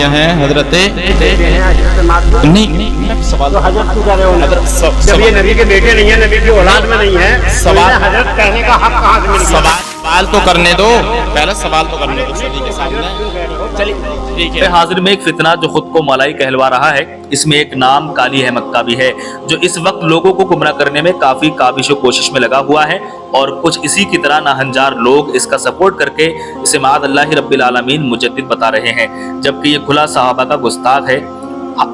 ہیں حضرت نہیں سوال جب یہ نبی کے بیٹے نہیں ہیں، نبی کی اولاد میں نہیں ہے، حضرت کہنے کا حق کہاں سے ملے؟ سوال تو کرنے دو، پہلا سوال تو کرنے دو سبھی کے سامنے۔ چلیے ٹھیک ہے۔ حاضر میں ایک فتنہ جو خود کو مولائی کہلوا رہا ہے، اس میں ایک نام کالی احمد کا بھی ہے، جو اس وقت لوگوں کو گمراہ کرنے میں کافی کاوش و کوشش میں لگا ہوا ہے، اور کچھ اسی کی طرح ناہنجار لوگ اس کا سپورٹ کر کے اسے معاذ اللہ رب العالمین مجدد بتا رہے ہیں، جبکہ یہ کھلا صحابہ کا گستاخ ہے۔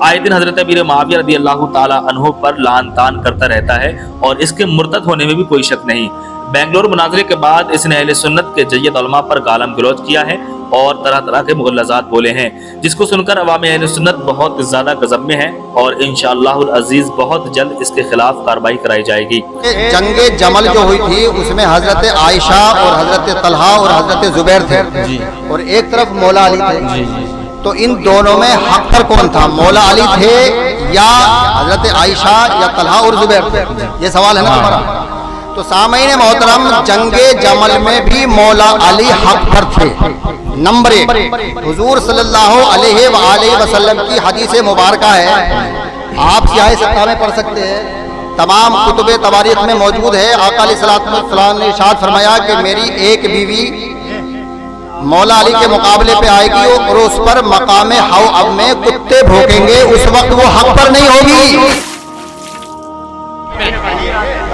آئے دن حضرت امیر معاویہ رضی اللہ تعالی عنہ پر لعن طعن کرتا رہتا ہے، اور اس کے مرتد ہونے میں بھی کوئی شک نہیں۔ بنگلور مناظرے کے بعد اس نے اہل سنت کے جید علماء پر گالم گلوچ کیا ہے اور طرح طرح کے مغلظات بولے ہیں، جس کو سن کر عوام اہل سنت بہت زیادہ غضب میں ہے، اور انشاءاللہ العزیز بہت جلد اس کے خلاف کارروائی کرائی جائے گی۔ جنگ جمل جو ہوئی تھی اس میں حضرت عائشہ اور حضرت طلحہ اور حضرت زبیر تھے، اور ایک طرف مولا علی تھے، تو ان دونوں میں حق پر کون تھا؟ مولا علی تھے یا حضرت عائشہ یا طلحہ اور زبیر تھے؟ یہ سوال ہے نا تمہارا۔ تو سامعین محترم، جنگ جمل میں بھی مولا علی حق پر تھے۔ نمبر ایک، حضور صلی اللہ علیہ وآلہ وسلم کی حدیث مبارکہ ہے، آپ سیاہ سطح میں پڑھ سکتے ہیں، تمام کتب تواریخ میں موجود ہے۔ آقا علیہ السلام نے ارشاد فرمایا کہ میری ایک بیوی مولا علی کے مقابلے پہ آئے گی اور اس پر مقام حوض میں کتے بھونکیں گے، اس وقت وہ حق پر نہیں ہوگی۔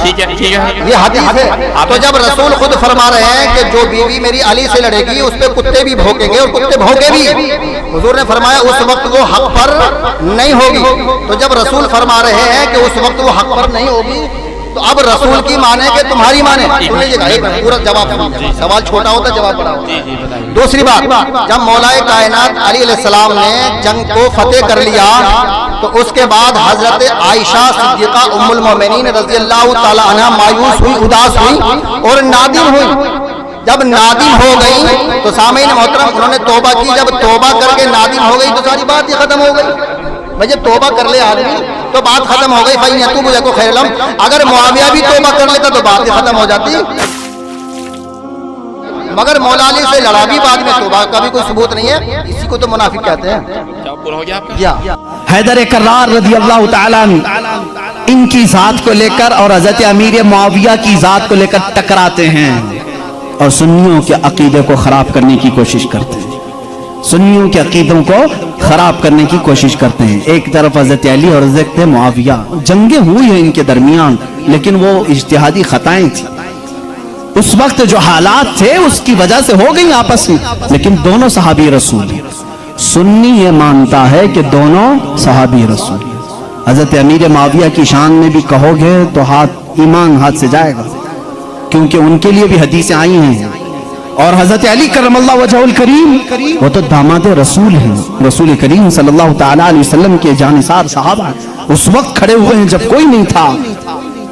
ٹھیک ہے ٹھیک ہے، یہ حدیث ہے۔ تو جب رسول خود فرما رہے ہیں کہ جو بیوی میری علی سے لڑے گی اس پہ کتے بھی بھونکیں گے اور کتے بھونکے بھی، حضور نے فرمایا اس وقت وہ حق پر نہیں ہوگی۔ تو جب رسول فرما رہے ہیں کہ اس وقت وہ حق پر نہیں ہوگی، تو اب رسول کی مانے کہ تمہاری مانے؟ پورا جواب سمجھیں، سوال چھوٹا ہوتا جواب بڑا ہوتا۔ دوسری بات، جب مولا کائنات علی علیہ السلام نے جنگ کو فتح کر لیا تو اس کے بعد حضرت عائشہ صدیقہ ام المومنین رضی اللہ تعالی عنہ مایوس ہوئی، اداس ہوئی اور نادم ہوئی۔ جب نادم ہو گئی تو سامعین محترم انہوں نے توبہ کی، جب توبہ کر کے نادم ہو گئی تو ساری بات یہ ختم ہو گئی۔ بھائی جب توبہ کر لے آدمی تو بات ختم ہو گئی۔ فَإِنْ يَتُوبُ يَكُ خَيْرًا لَهُمْ، اگر معاویہ بھی توبہ کر لیتا تو بات ختم ہو جاتی، مگر مولا علی سے لڑا بھی بعد میں، توبہ کا بھی کوئی ثبوت نہیں ہے، اسی کو تو منافق کہتے ہیں۔ کیا پورا ہو گیا آپ کا؟ حیدر کرار رضی اللہ تعالیٰ عنہ ان کی ذات کو لے کر اور حضرت امیر معاویہ کی ذات کو لے کر ٹکراتے ہیں اور سنیوں کے عقیدے کو خراب کرنے کی کوشش کرتے ہیں، سنیوں کے عقیدوں کو خراب کرنے کی کوشش کرتے ہیں۔ ایک طرف حضرت علی اور حضرت معاویہ، جنگیں ہوئی ہیں ان کے درمیان، لیکن وہ اجتہادی خطائیں تھیں، اس وقت جو حالات تھے اس کی وجہ سے ہو گئی آپس میں، لیکن دونوں صحابی رسول ہیں۔ سنی یہ مانتا ہے کہ دونوں صحابی رسول ہیں۔ حضرت امیر معاویہ کی شان میں بھی کہو گے تو ایمان ہاتھ سے جائے گا، کیونکہ ان کے لیے بھی حدیثیں آئی ہیں۔ اور حضرت علی کرم اللہ وجہہ الکریم وہ تو داماد رسول ہیں، رسول کریم صلی اللہ تعالیٰ علیہ وسلم کے جانثار صحابہ اس وقت کھڑے ہوئے ہیں جب کوئی نہیں تھا۔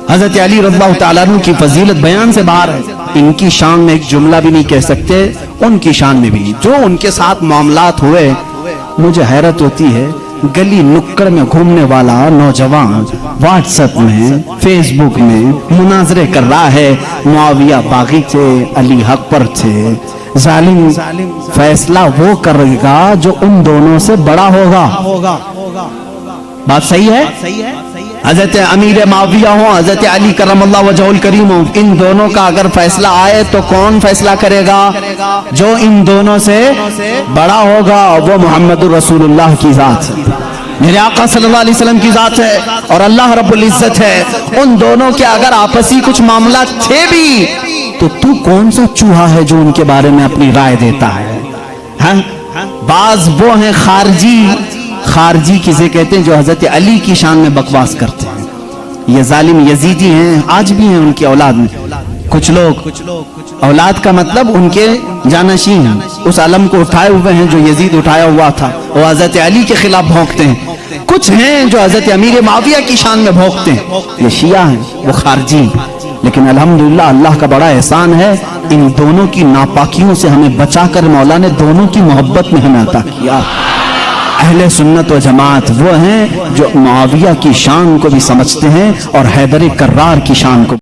حضرت علی رضی اللہ تعالیٰ عنہ کی فضیلت بیان سے باہر ہے، ان کی شان میں ایک جملہ بھی نہیں کہہ سکتے، ان کی شان میں بھی جو ان کے ساتھ معاملات ہوئے، مجھے حیرت ہوتی ہے، گلی نکڑ میں گھومنے والا نوجوان واٹس ایپ میں فیس بک میں مناظرے کر رہا ہے، معاویہ باغی تھے، علی حق پر تھے، ظالم فیصلہ وہ کرے گا جو ان دونوں سے بڑا ہوگا۔ بات صحیح ہے؟ حضرت امیر معاویہ ہوں، حضرت علی کرم اللہ وجہ الکریم ہوں، ان دونوں کا اگر فیصلہ آئے تو کون فیصلہ کرے گا؟ جو ان دونوں سے بڑا ہوگا، وہ محمد رسول اللہ کی ذات ہے، میرے آقا صلی اللہ علیہ وسلم کی ذات ہے، اور اللہ رب العزت ہے۔ ان دونوں کے اگر آپسی کچھ معاملات تھے بھی تو کون سا چوہا ہے جو ان کے بارے میں اپنی رائے دیتا ہے؟ بعض وہ ہیں خارجی کسے کہتے ہیں جو حضرت علی کی شان میں بکواس کرتے ہیں، یہ ظالم یزیدی ہیں، آج بھی ہیں ان کی اولاد میں کچھ لوگ، اولاد کا مطلب ان کے جانشین ہیں، اس علم کو اٹھائے ہوئے ہیں جو یزید اٹھایا ہوا تھا، وہ حضرت علی کے خلاف بھونکتے ہیں۔ کچھ ہیں جو حضرت امیر معاویہ کی شان میں بھونکتے ہیں، یہ شیعہ ہیں، وہ خارجی ہیں۔ لیکن الحمدللہ اللہ کا بڑا احسان ہے، ان دونوں کی ناپاکیوں سے ہمیں بچا کر مولا نے دونوں کی محبت میں ہمیں عطا کیا۔ اہل سنت و جماعت وہ ہیں جو معاویہ کی شان کو بھی سمجھتے ہیں اور حیدر کرار کی شان کو